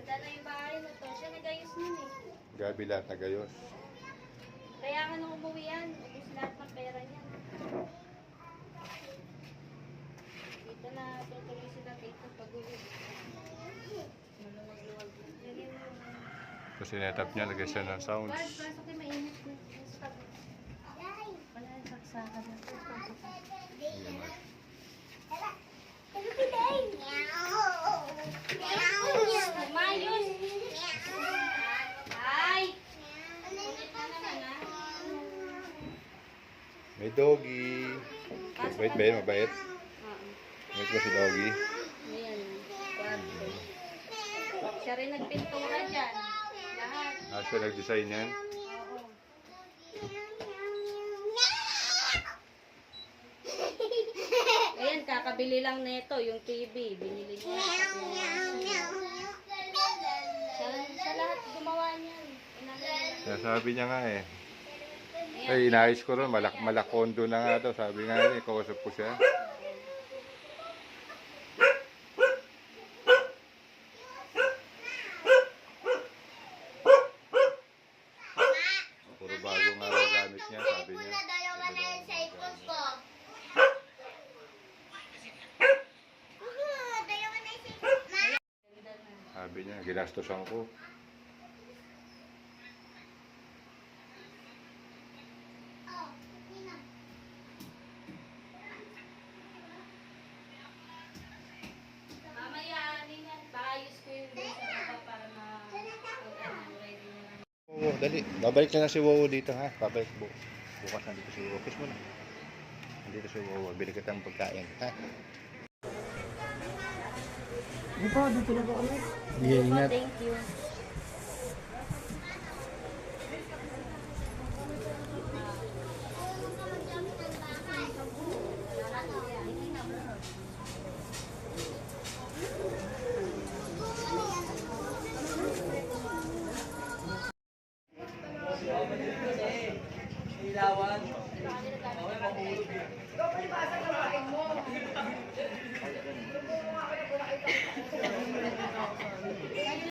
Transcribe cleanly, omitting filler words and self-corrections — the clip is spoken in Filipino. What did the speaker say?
Ganda na yung bahay na to. Siya nagayos nun eh. Gabi lahat nagayos. Kaya nga nung umuwi yan, ubus lahat ng pera niya. Dito na tutuloy sila dito pag-uwi. Maluwag-luwag. Lagyan mo yung... Tapos sinetap niya, lagay siya ng sounds. Bard, pasok kayo mainit na. Stop. Wala yung saksakan na. Pasok ka. Mayos! Ay! Ulit na naman ah. May doggy. Mabait ba yun? Mabait? Oo. Mabait ba si doggy? Ayan. Kwarto. Siya rin nagpintura dyan. Lahat. Siya nag-design yan. Oo. Ayan, kakabili lang nito yung TV. Binili niya. Siya lahat gumawa niyan. Sabi niya nga eh. Ay, inayos ko ron. Malakondo na nga daw. Sabi nga niya, kausap ko siya. Puro bago nga raw gamit niya. Sabi niya. Sabi niya, ginastosan ko. Mamaya, Nina, paayos ko yung doon sa baba para ready na lang. Oo, dali. Babalik na si Wowo dito ha. Babalik bukas nandito si Wowo. Kiss mo na. Nandito si Wowo. Bili kita ng pagkain. Ha? Di po, dito na po kami. Yeah, ingat. Thank you. Ilawan.